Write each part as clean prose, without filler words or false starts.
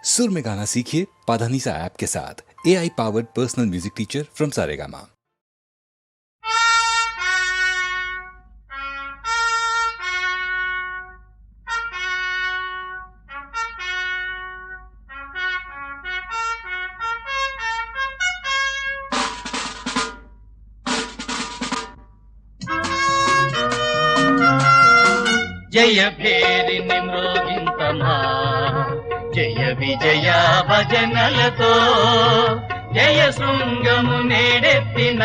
सुर में गाना सीखिए पाधानीसा ऐप के साथ। AI powered personal music teacher from Saregama. జయ భేరిని మ్రోగింతమా జయ విజయ భజనలతో జయ శృంగము నేడెత్తిన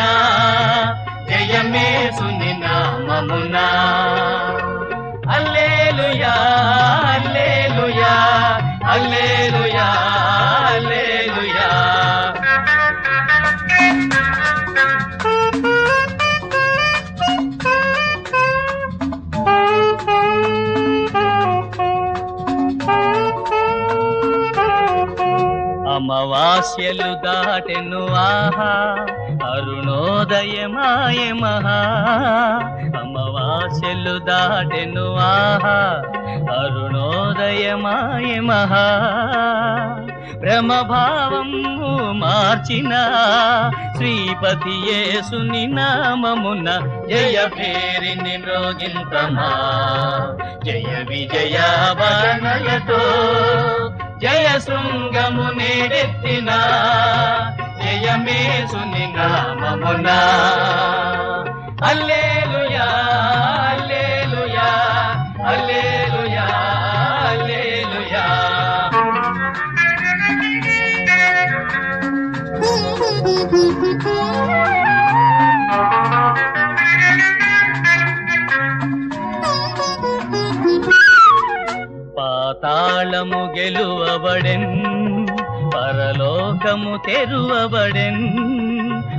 జయమేసుని నామమునా హల్లెలూయా హల్లెలూయా హల్లెలూయా హల్లెలూయా. అమావాస్యలు దాటెను ఆహా అరుణోదయమాయ మహా. అమావాస్యలు దాటెను ఆహా అరుణోదయమాయ మహా. బ్రహ్మభావము మార్చిన శ్రీపతి యేసుని నామమున జయ భేరిని మ్రోగింతమా జయ విజయ భజనలతో జయ శృంగము నేడెత్తిన జయమేసుని నామమునా హల్లెలూయా హల్లెలూయా హల్లెలూయా హల్లెలూయా. పాతాళము గెలువబడెన్ పరలోకము తెరువబడెన్.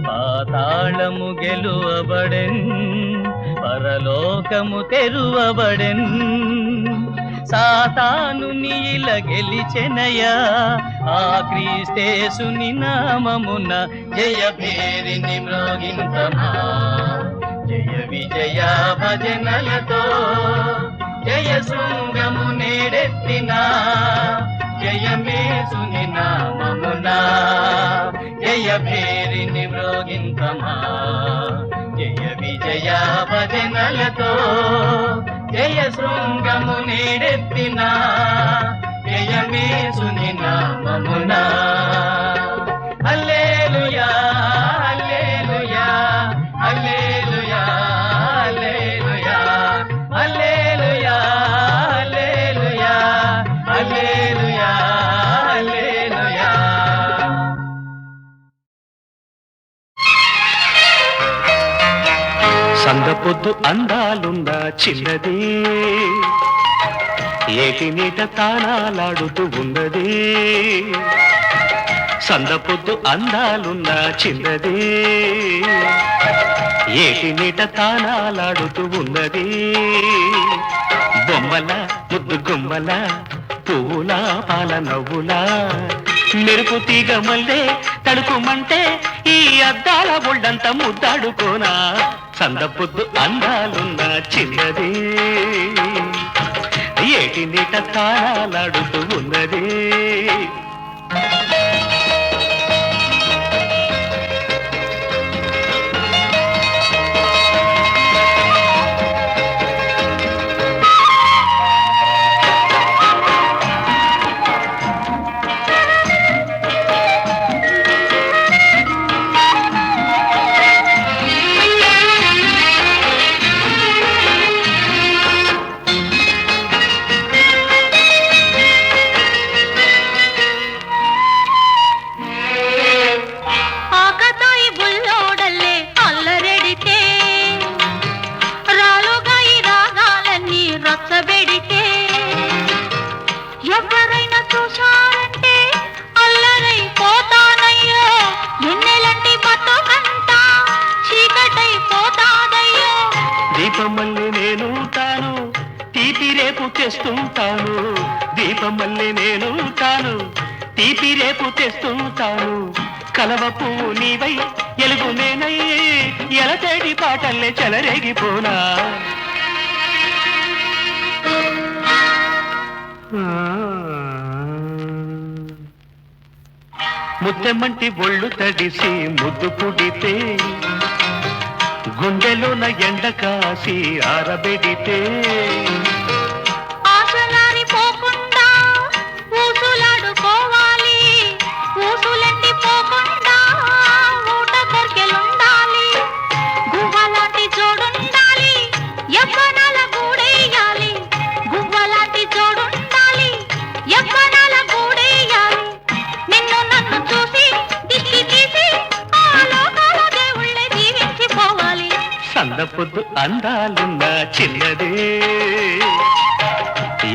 పాతాళము గెలువబడెన్ పరలోకము తెరువబడెన్. సాతానుని ఇలా గెలిచెనయా ఆ క్రీస్తేసుని నామమున జయ భేరిని మ్రోగింతమా జయ విజయ భజనలతో జయ శృంగము నేడెత్తిన జయమేసుని నామమునా జయ భేరిని మ్రోగింతమా జయ విజయ భజనలతో జయ శృంగము నేడెత్తిన జయమేసుని నామమునా హల్లెలూయా హల్లెలూయా హల్లెలూయా హల్లెలూయా హల్లెలూయా హల్లెలూయా హల్లెలూయా హల్లెలూయా. సందపొద్దు అందాలున్న చిన్నది ఏటి నీట తానాలాడుతూ ఉన్నది. సందపొద్దు అందాలున్న చిన్నది ఏటి నీట తానాలాడుతూ ఉన్నది. బొమ్మల ముద్దు గుమ్మల పువ్వుల పాల నవ్వులా మెరుపు తీగ మల్లే తడుకుమంటే ఈ అద్దాల ఒళ్ళంత ముద్దాడుకోనా. సందపొద్దు అందాలున్న చిన్నది ఏటి నీట తాళాలాడుతూ ఉన్నది. దీపమల్లి నేను తాను తీపి రేపు తెస్తుంటాను. దీపమల్లి నేను తాను తీపి రేపు తెస్తుంటాను. కలవ పువ్వు నీవై ఎలుగు నేనై ఎలతేడి పాటల్లే చెలరేగిపోనా. ముద్దెమంటి ఒళ్ళు తడిసి ముద్దు పుడితే గుండెలోన ఎండ కాసి ఆరబెడితే ఆశలారిపోకుండా ఊసులాడుకోవాలి, ఊసులెండిపోకుండా ఊట కొర్కెలుండాలి, గువ్వలాంటి జోడుండాలి, యవ్వనాల గూడేయాలి, గువ్వలాంటి జోడుండాలి, యవ్వనాల గూడేయాలి. నిన్ను నన్ను చూసి దిష్టి తీసి ఆ లోకాల దేవుళ్ళే దీవించిపోవాలి. సందపొద్దు అందాలున్న చిన్నదే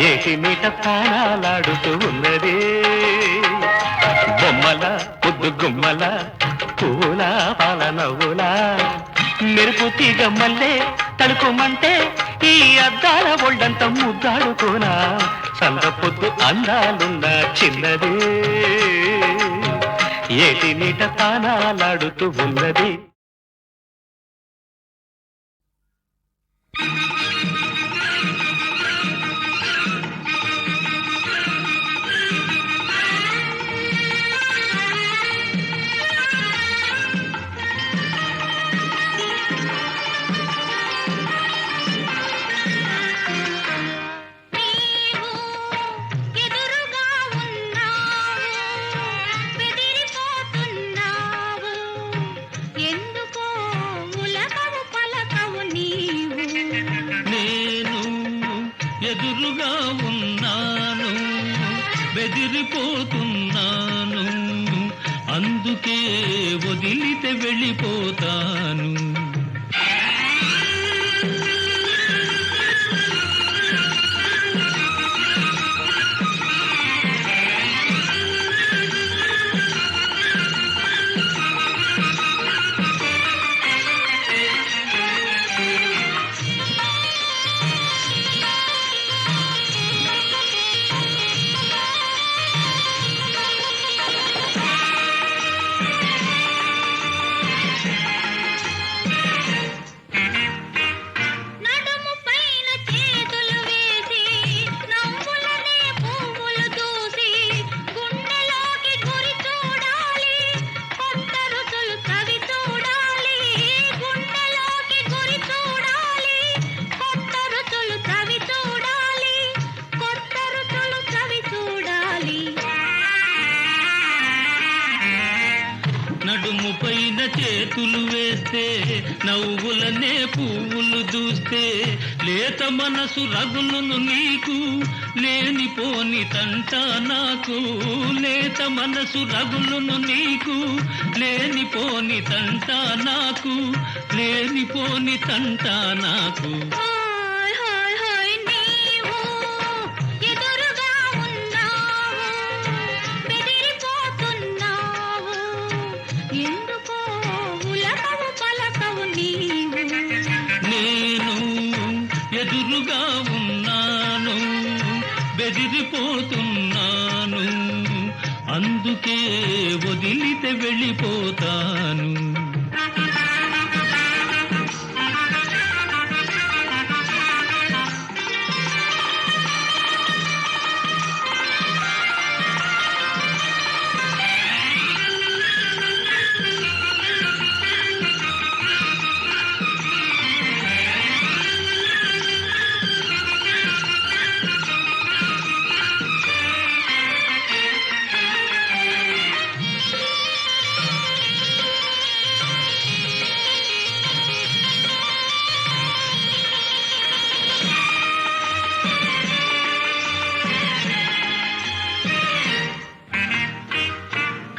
ఏటి మీట ప్రాణాలాడుతూ ఉన్నదే, బొమ్మల పొద్దు గుమ్మల పూల పాల నవ్వులా మెరుపు తీగ మల్లే తడుకోమంటే ఈ అద్దాల ఒళ్ళంత ముద్దాడుకోనా. సందపొద్దు అందాలున్న చిన్నదే ఏటి మీట ప్రాణాలాడుతూ ఉన్నది. ఎదురుగా ఉన్నావు, బెదిరిపోతున్నావు, ఎందుకో ఉలకవు పలకవు నీవు. నేను ఎదురుగా ఉన్నాను, బెదిరిపోతున్నాను, అందుకే వదిలితే వెళ్ళిపోతాను. నడుము పైన చేతులు వేసి నవ్వులనే పువ్వులు దూసి గుండెలోకి గురి చూడాలి, కొత్త రుచులు చవి చూడాలి, గుండెలోకి గురి చూడాలి, కొత్త రుచులు చవి చూడాలి, కొత్త రుచులు చవి చూడాలి. నడుము పైన చేతులు వేస్తే నవ్వులనే పువ్వులు దూస్తే లేత మనసు రగులును నీకు, లేనిపోని తంట నాకు, లేత మనసు రగులును నీకు, లేనిపోని తంట నాకు, లేనిపోని తంట నాకు. హాయ్ హాయ్ హాయ్ నీవు ఎదురుగా ఉన్నావు, బెదిరిపోతున్నావు, ఎందుకో ఉలకవు పలకవు నీవు. నేను ఎదురుగా ఉన్నాను, బెదిరిపోతున్నాను, అందుకే వదిలితే వెళ్ళిపోతాను.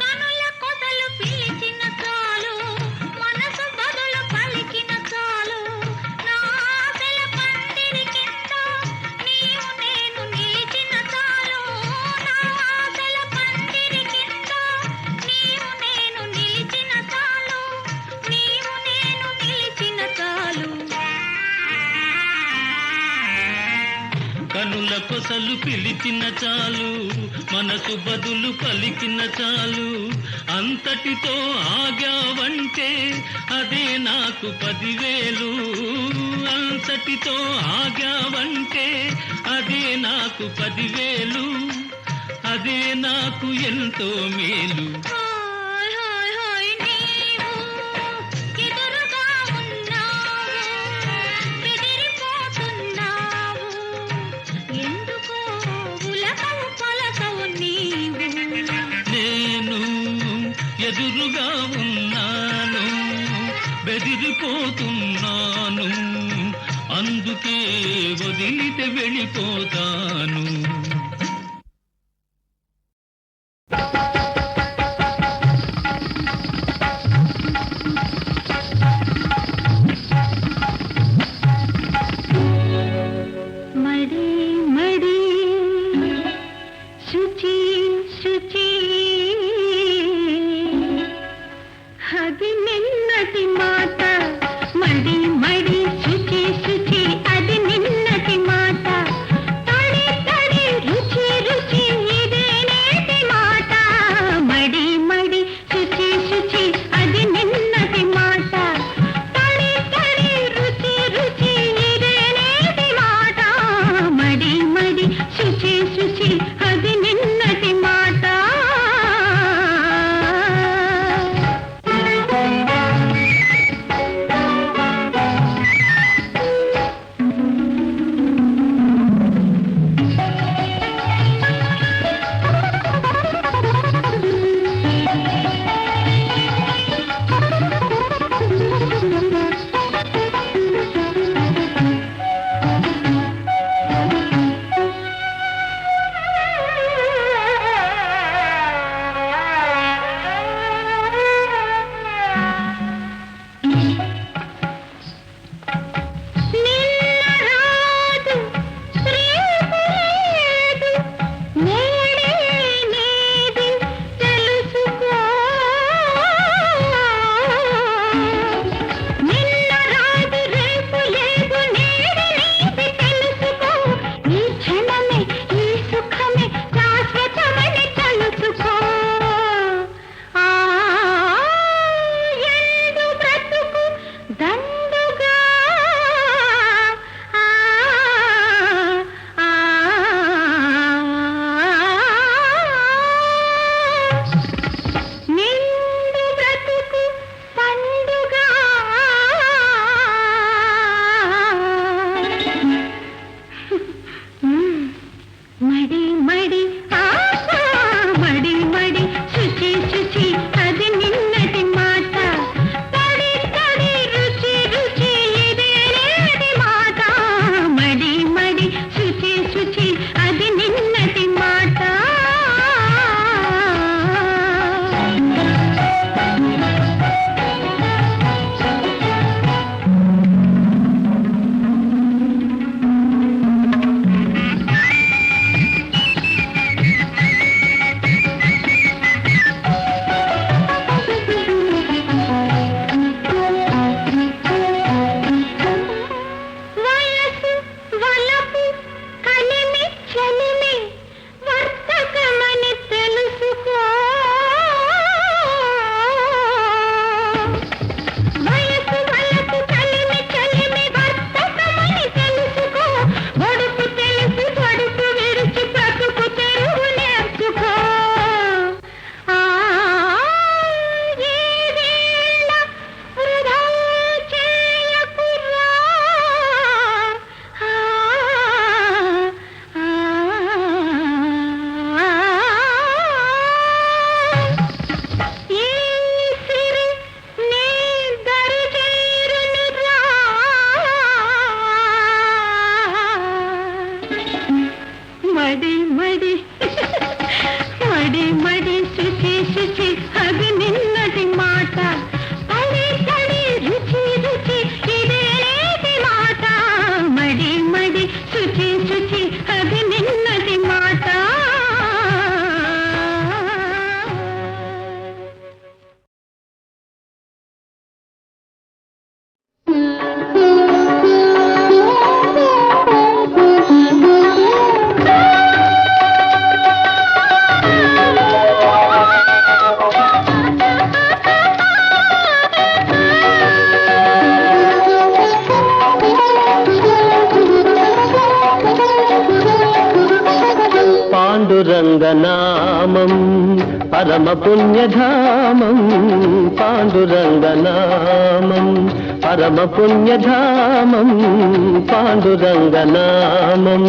కనుల కొసలు పిలిచిన చాలు, మనసు బదులు పలికిన చాలు, నా ఆశల పందిరి కింద నీవు నేను నిలిచిన చాలు, నా ఆశల పందిరి కింద నీవు నేను నిలిచిన చాలు, నీవు నేను నిలిచిన చాలు. కనుల కొసలు పిలిచిన చాలు, మనసు బదులు పలికిన చాలు, అంతటితో ఆగావంటే అదే నాకు 10,000, అంతటితో ఆగావంటే అదే నాకు 10,000, అదే నాకు ఎంతో మేలు. హాయ్ ఎదురుగా ఉన్నాను, బెదిరిపోతున్నాను, అందుకే వదిలితే వెళ్ళిపోతాను. మడి మడి శుచి శుచి అది నిన్నటి మాట, మడి మడి శుచి శుచి అది నిన్నటి మాట, తడి తడి రుచి రుచి ఇదే నేటి మాట, మడి మడి శుచి శుచి అది నిన్నటి మాట, తడి తడి రుచి రుచి ఇదే నేటి మాట, మడి మడి శుచి శుచి అది నిన్నటి మాట. మడి మడి మడి మడి శుచి శుచి అది నిన్నటి మాట, తడి తడి రుచి రుచి ఇదే నేటి మాట, మడి మడి శుచి శుచి అది నిన్నటి మాట. వయసు వలపు కలిమి చలిమి వర్తకమని తెలుసుకో, వయసు వలపు కలిమి చలిమి వర్తకమని తెలుసుకో, ఒడుపు తెలుసు ఒడుపు విరిచి బ్రతుకు తెలుగు నేర్చుకో, ఈ వేళ వృధా చేయకురా, ఈ సిరి నీ దరి చేరునురా, మడి మడి మడి మడి శుచి శుచి అది నిన్నటి మాట, తడి తడి రుచి రుచి ఇదే నేటి మాట, మడి మడి శుచి శుచి అది నిన్నటి మాట. పాండురంగనామం పరమ పుణ్యధామం, పాండురంగనామం పరమ పుణ్యధామం, పాండురంగనామం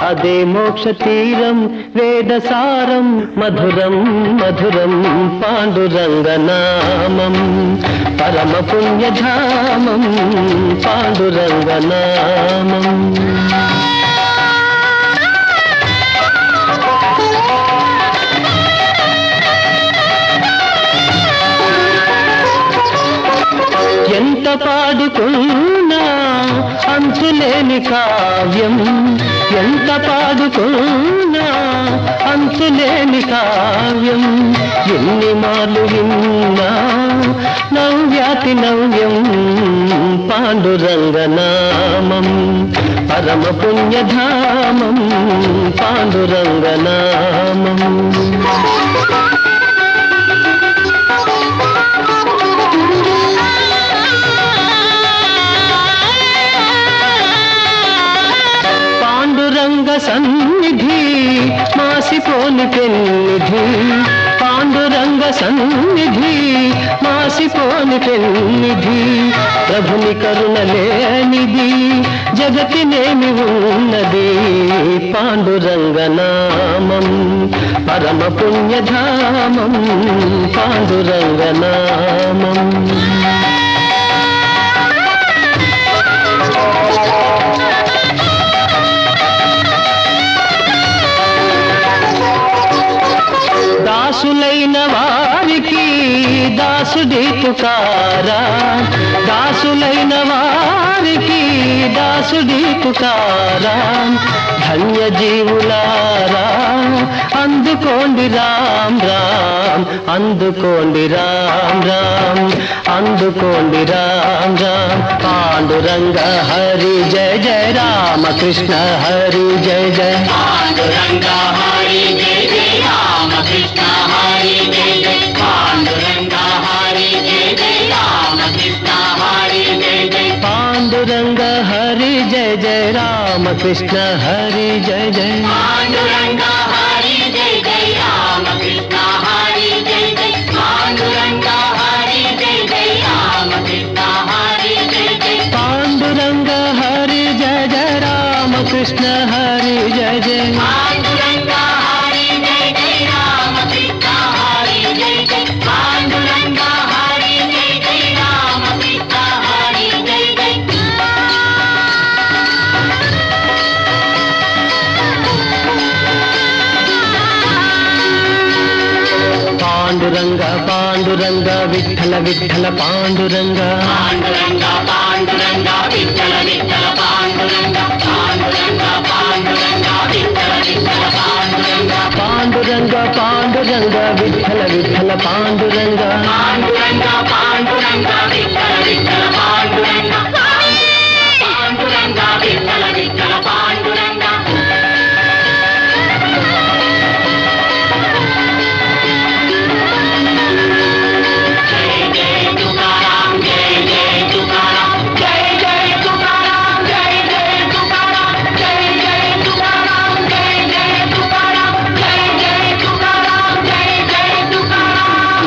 అదే మోక్ష తీరం వేదసారం మధురం మధురం పాండురంగనామం పరమ పుణ్యధామం పాండురంగనామం. ఎంత పాడుకున్నా అంతులేని కావ్యం, ఎంత పాడుకున్నా అంతులేని కావ్యం, ఎన్ని మార్లు విన్నా నవ్యాతి నవ్యం పాండురంగనామం పరమ పుణ్యధామం పాండురంగనామం. పాండురంగ సన్నిధి మాసిపోని పెన్నిధి, పాండురంగ సన్నిధి మాసిపోని పెన్నిధి, ప్రభుని కరుణ లేనిది జగతినేమి ఉన్నది పాండురంగనామం పరమ పుణ్యధామం పాండురంగనామం. దాసులైన వారికి దాసుడే పుకారా, దాసులైన వారికి దాసుడే పుకారా, ధన్య జీవులారా అందుకోండి రామ్ రామ్, అందుకోండి రామ్ రామ్, అందుకోండి రామ్ రామ్. పాండురంగ హరి జయ జయ రామకృష్ణ హరి జయ జయ, పాండురంగ హరి జయ జయ రామకృష్ణ హరి జయ జయ, పాండురంగ హరి జయ జయ రామకృష్ణ హరి జయ జయ, పాండురంగ హరి జయ జయ రామకృష్ణ హరి జయ జయ, పాండురంగ హరి జయ జయ రామకృష్ణ హరి జయ జయ, పాండురంగ హరి జయ జయ రామకృష్ణ హరి జయ జయ, పాండురంగ హరి జయ జయ రామకృష్ణ హరి జయ జయ, పాండురంగ హరి జయ జయ రామకృష్ణ హరి జయ జయ, పాండురంగ హరి జయ జయ రామకృష్ణ హరి జయ జయ. పాండురంగ పాండురంగ విఠల విఠల పాండురంగ, పాండురంగ పాండురంగ విఠల విఠల పాండురంగ, పాండురంగ పాండురంగ విఠల విఠల పాండురంగ, పాండురంగ పాండురంగ విఠల విఠల పాండురంగ, పాండురంగ పాండురంగ విఠల విఠల పాండురంగ, పాండురంగ విఠల విఠల పాండురంగ. జయ జయ తుకారాం జయ జయ తుకారాం, జయ జయ తుకారాం జయ జయ తుకారాం, జయ జయ తుకారాం జయ జయ తుకారాం, జయ జయ తుకారాం జయ జయ తుకారాం.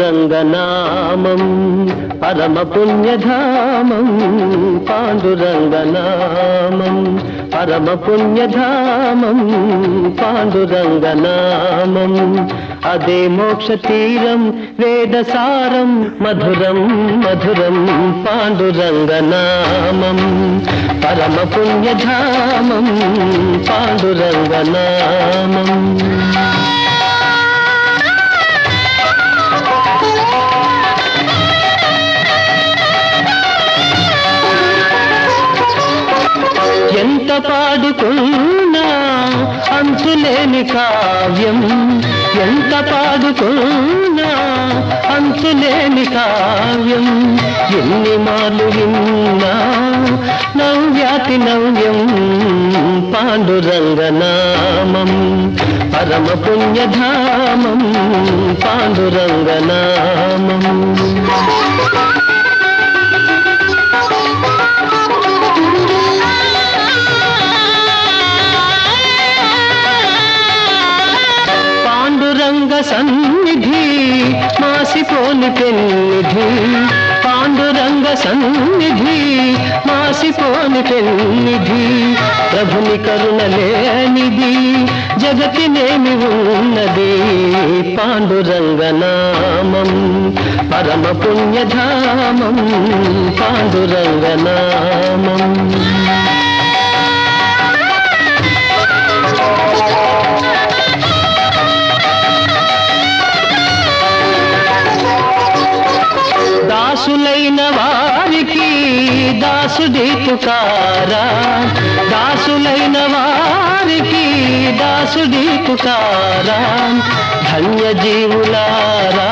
పాండురంగనామం పరమ పుణ్యధామం పాండురంగనామం పరమ పుణ్యధామం పాండురంగనామం. అదే మోక్ష తీరం వేదసారం మధురం మధురం పాండురంగనామం పరమ పుణ్యధామం పాండురంగనామం. ఎంత పాడుకున్నా అంతులేని కావ్యం, ఎంత పాడుకున్నా అంతులేని కావ్యం, ఎన్ని మార్లు విన్నా నవ్యాతి నవ్యం పాండురంగనామం పరమ పుణ్యధామం పాండురంగనామం. పాండురంగ సన్నిధి మాసిపోని పెన్నిధి, పాండురంగ సన్నిధి మాసిపోని పెన్నిధి, ప్రభుని కరుణ లేనిది జగతినేమి ఉన్నది. పాండురంగనామం పరమ పుణ్యధామం పాండురంగనామం. దాసులైన వారికి దాసుడి పుకారా, దాసులైన వారికి దాసుడి పుకారా, ధన్య జీవులారా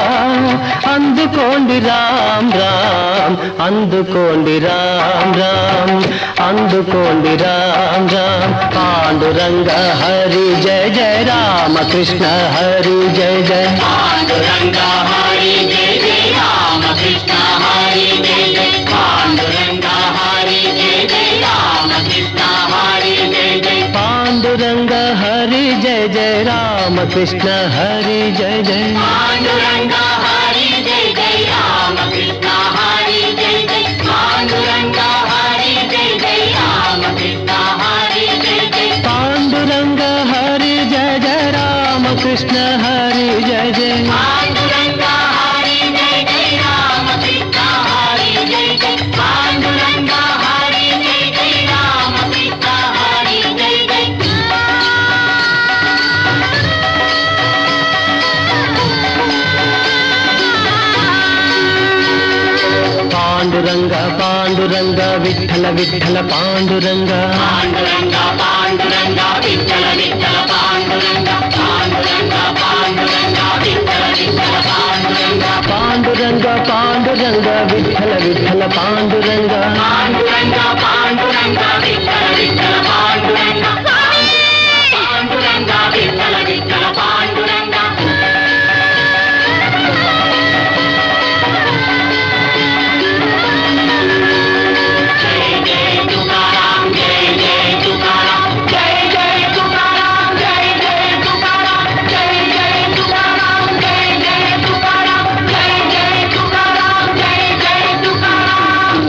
అందుకోండి రామ్ రామ్, అందుకోండి రామ్ రామ్, అందుకోండి రామ్ రామ్. పాండురంగ హరి జయ జయ రామ కృష్ణ హరి జయ జయ, పాండురంగ హరి జయ జయ రామ కృష్ణ హరి జయ జయ, పాండురంగ హరి జయ జయ రామ కృష్ణ హరి జయ జయ, పాండురంగ హరి జయ జయ రామ కృష్ణ హరి జయ జయ, పాండురంగ హరి జయ జయ రామ కృష్ణ హరి జయ జయ, పాండురంగ హరి జయ జయ రామ కృష్ణ హరి జయ జయ, పాండురంగ హరి జయ జయ రామ కృష్ణ హరి జయ జయ, పాండురంగ హరి జయ జయ రామ కృష్ణ హరి జయ జయ, పాండురంగ హరి జయ జయ రామ కృష్ణ హరి జయ జయ. పాండురంగ పాండురంగ విఠల విఠల పాండురంగ, పాండురంగ పాండురంగ విఠల విఠల పాండురంగ, పాండురంగ పాండురంగ విఠల విఠల పాండురంగ, పాండురంగ పాండురంగ విఠల విఠల పాండురంగ, పాండురంగ పాండురంగ విఠల విఠల పాండురంగ, పాండురంగ విఠల విఠల పాండురంగ. జయ జయ తుకారాం జయ జయ తుకారాం, జయ జయ తుకారాం జయ జయ తుకారాం, జయ జయ తుకారాం జయ జయ తుకారాం, జయ జయ తుకారాం జయ జయ తుకారాం.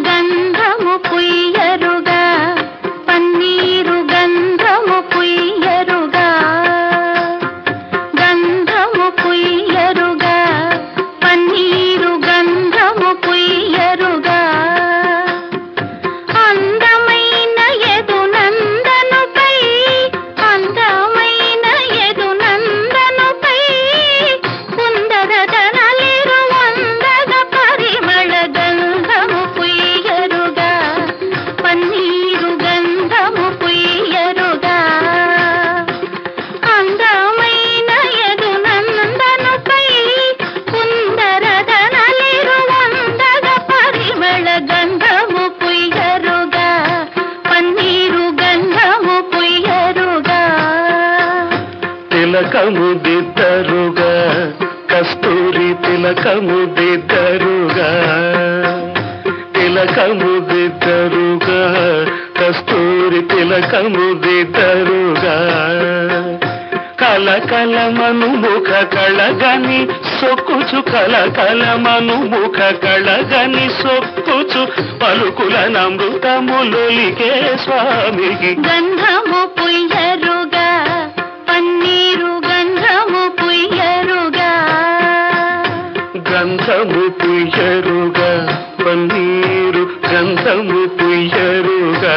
గంధము పుయ్యరుగా పన్నీరు గంధము పుయ్యరుగా, గంధము పుయ్యరుగా పన్నీరు గంధము పుయ్యరుగా, అందమైన యదునందనుపై, అందమైన యదునందనుపై కుందరదనలిరు వందగ పరిమళ గంధము పుయ్యరుగా, పన్నీరు గంధము పుయ్యరుగా, అందమైన యదునందనుపై కుందరదనలిరు వందగ పరిమళ గంధము పుయ్యరుగా, పన్నీరు గంధము పుయ్యరుగా. తిలకము దిద్దరుగా కస్తూరి తిలకము దిద్దరుగా, తిలకము దిద్దరుగా కస్తూరి తిలకము దిద్దరుగా, కలకలమను ముఖ కళగని సొక్కుచు, కలకలమను ముఖ కళగని సొక్కుచు, పలుకుల నమృతములొలికే స్వామికి. గంధము పుయ్యరుగా పన్నీరు గంధము పుయ్యరుగా, గంధము పుయ్యరుగా పన్నీరు గంధము పుయ్యరుగా.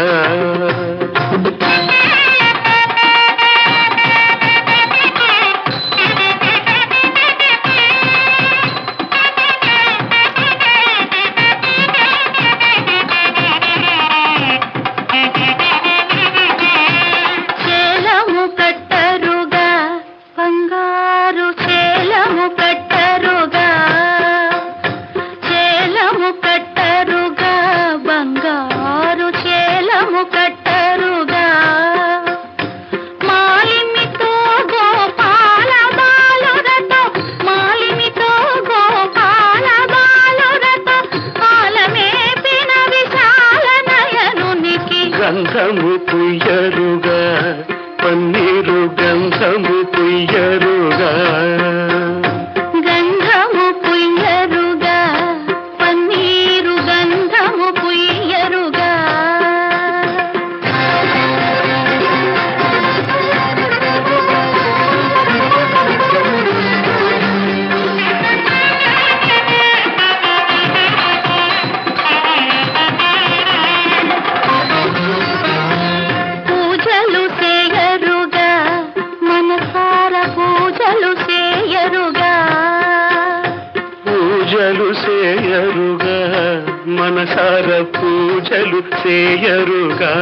మనసార పూజలు చేయరుగా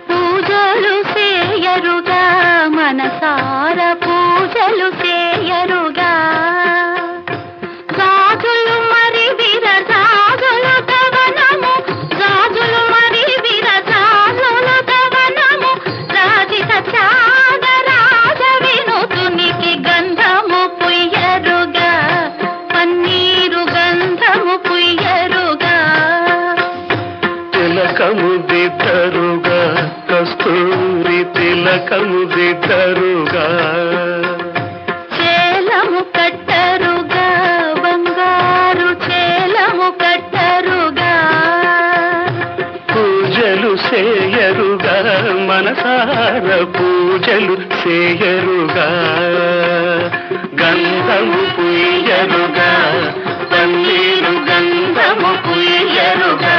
పూజలు చేయరుగా మనసార పూజలు చేయరుగా గాజులు మరి విరజాజులు దవనము గాజులు మరి విరజాజులు దవనము రాజిత త్యాగరాజ వినుతునికి గంధము పుయ్యరుగా పన్నీరు గంధము పుయ్యరుగా తిలకము దిద్దరుగా కస్తూరి తిలకము దిద్దరుగా చేలము కట్టరుగా బంగారు చేలము కట్టరుగా పూజలు చేయరుగా మనసార పూజలు చేయరుగా గంధము పుయ్యరుగా పన్నీరు గంధము పుయ్యరుగా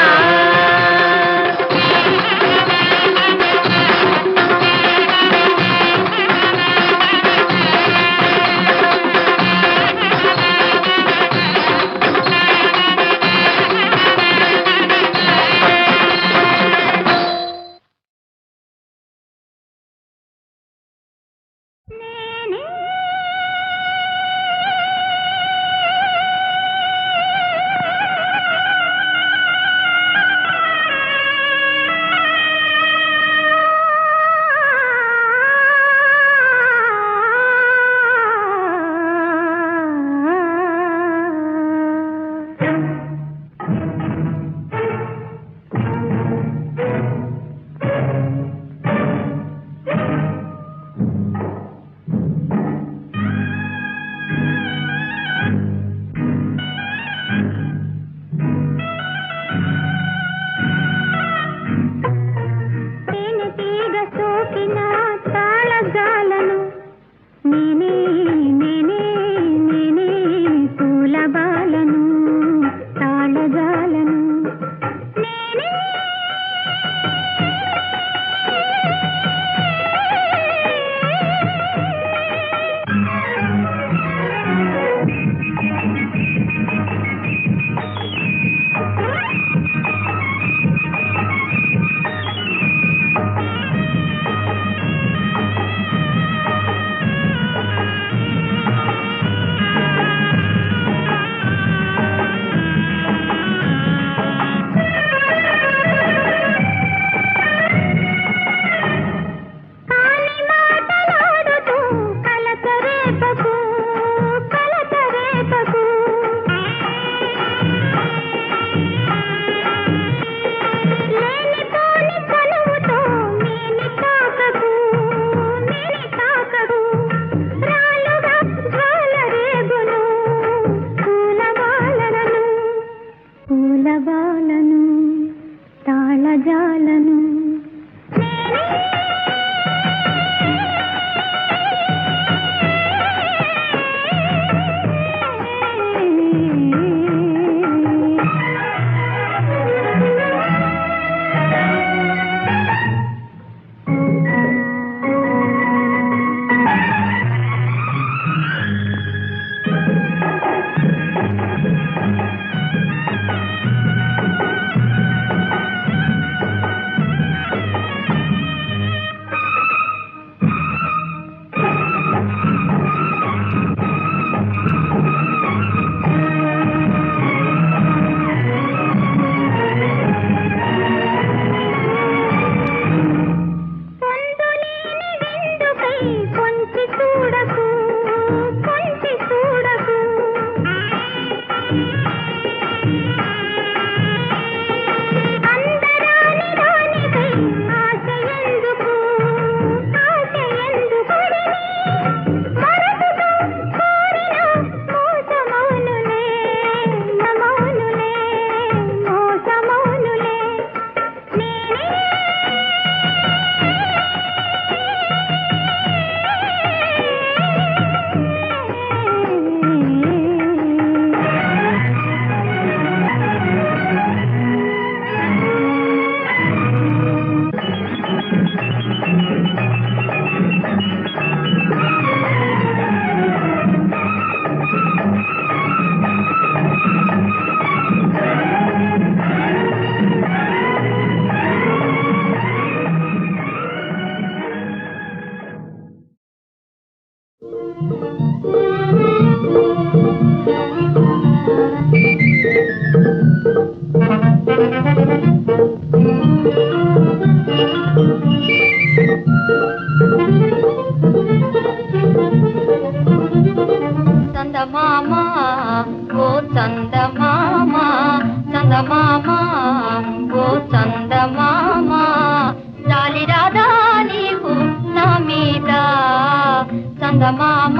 చందమామ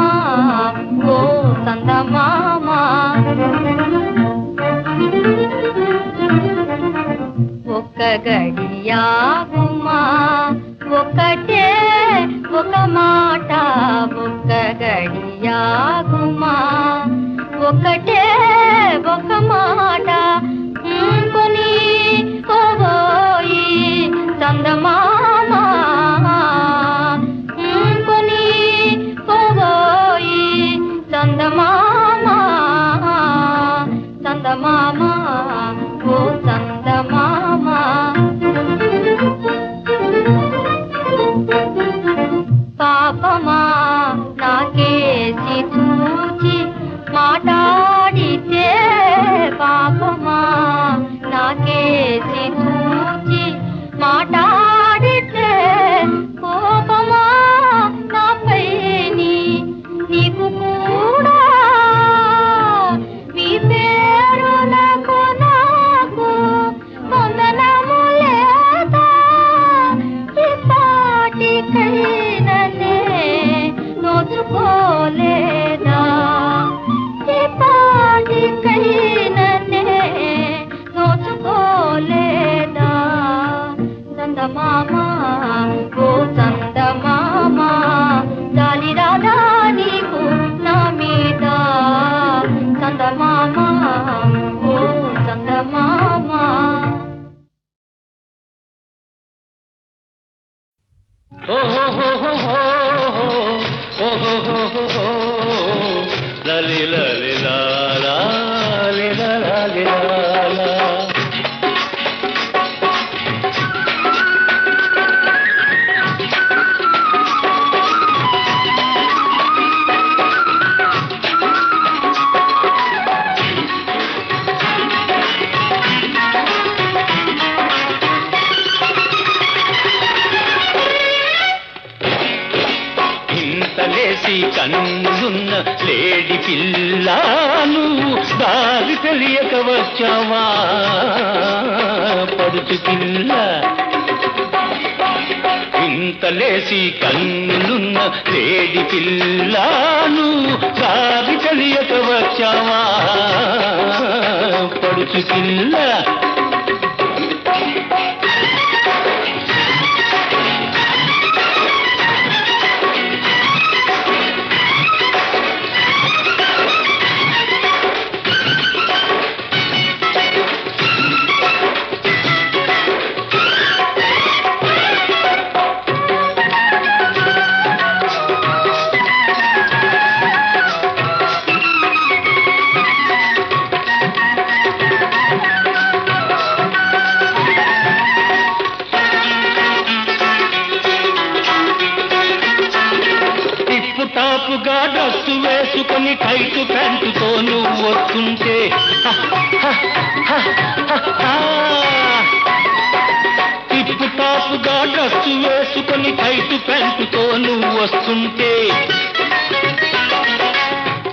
ఓ చందమామ ఒక్క గడియాగుమా ఒక్కటే ఒక మాట ఒక్క గడియాగుమా ఒక్కటే ఒక మాట కొని కోబోయి చందమామ కొని కోబోయి చందమామ చందమామ ఓ చందమామ పాపమా నాకేసి చూచి మాట్లాడితే పాపమా నాకేసి చూచి మాట్లాడితే కోపమా నాపై నీకు కూడా మీ పేరులకు నాకు వందనము లేదా ఇప్పటికైననే నోచుకోలేదా ఇప్పటికైననే నోచుకోలేదా చందమామ ఓ చందమామ జాలి రాధా నీకు నా మీద చందమామ ఓ చందమామ లలి లలి లాలా లిలా లాలి లాలా ఇంతలేసి కన్నున్న లేడి పిల్లాను దారి తెలియక వచ్చావా పడుచు పిల్ల ఇంతలేసి కన్నున్న లేడి పిల్లాను దారి తెలియక వచ్చావా పడుచు పిల్ల టాపుగా డ్రస్సు వేసుకొని టైట్ ప్యాంటుతో నువ్వు వస్తుంటే టిప్పు టాపుగా డ్రస్సు వేసుకొని టైట్ ప్యాంటుతో నువ్వు వస్తుంటే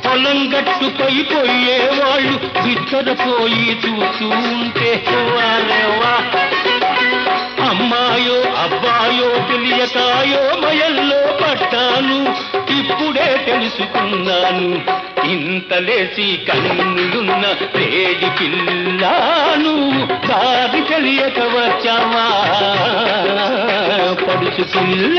పొలం గట్టుపై పోయేవాళ్ళు బిత్తరపోయి చూస్తూ ఉంటే వారేవా అమ్మాయో అబ్బాయో తెలియకాయో మయల్లో పడ్డాను ఇప్పుడే తెలుసుకున్నాను ఇంతలేసి కన్నులున్న వేడి పిల్లాను దారి తెలియక వచ్చావా పడుచు పిల్ల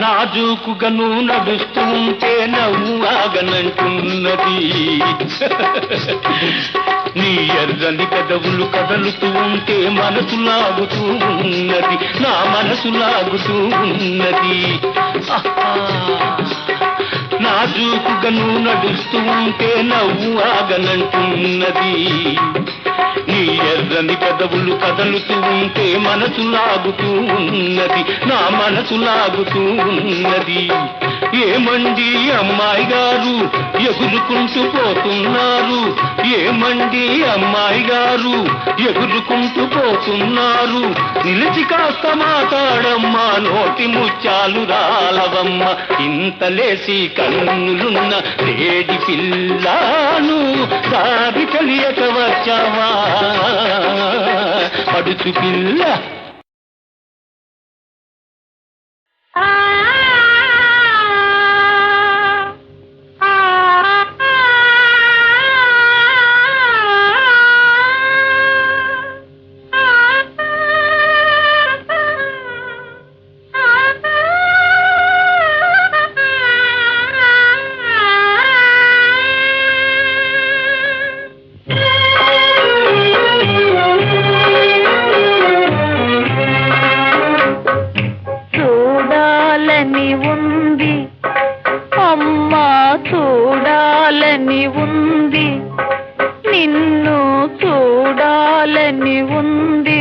నాజూకుగను నడుస్తుంటే నవ్వు ఆగనంటున్నది నీ ఎర్రని పెదవులు కదలుతూ ఉంటే మనసు లాగుతూ ఉన్నది నా మనసు లాగుతూ ఉన్నది నాజూకుగను నడుస్తూ ఉంటే నవ్వు ఆగనంటున్నది నీ ఎర్రని పెదవులు కదలుతూ ఉంటే మనసు లాగుతూ ఉన్నది నా మనసు లాగుతూ ఉన్నది ఏమండి అమ్మాయి గారు ఎగురుకుంటూ పోతున్నారు, ఏమండి అమ్మాయి గారు ఎగురుకుంటూ పోతున్నారు, నిలిచి కాస్త మాట్లాడమ్మా నోటి ముత్యాలు రాలవమ్మ, ఇంతలేసి కన్నులున్న లేడి పిల్లను దారి తెలియక వచ్చావా పడుచు పిల్ల. చూడాలని ఉంది, నిన్ను చూడాలని ఉంది,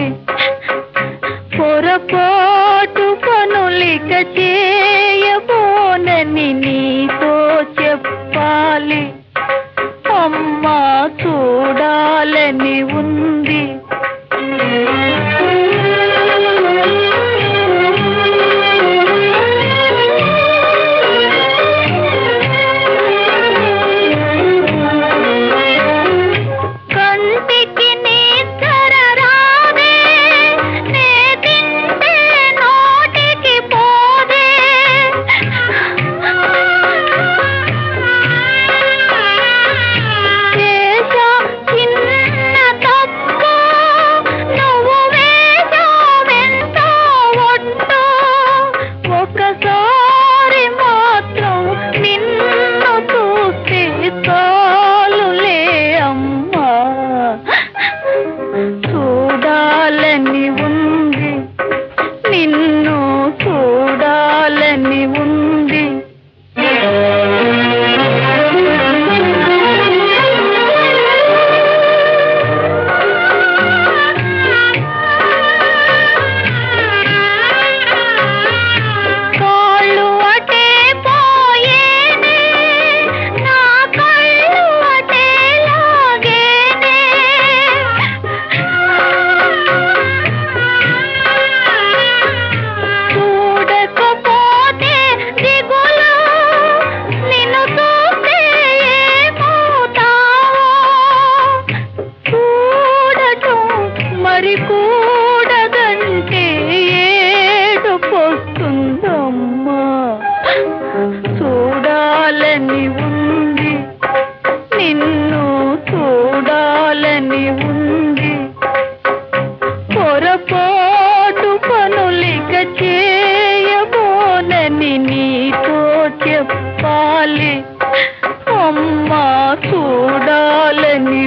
పొరపాటు పనులిక చేయబోనని నీతో చెప్పాలి, అమ్మా చూడాలని ఉంది. చెప్పాలి, అమ్మా చూడాలని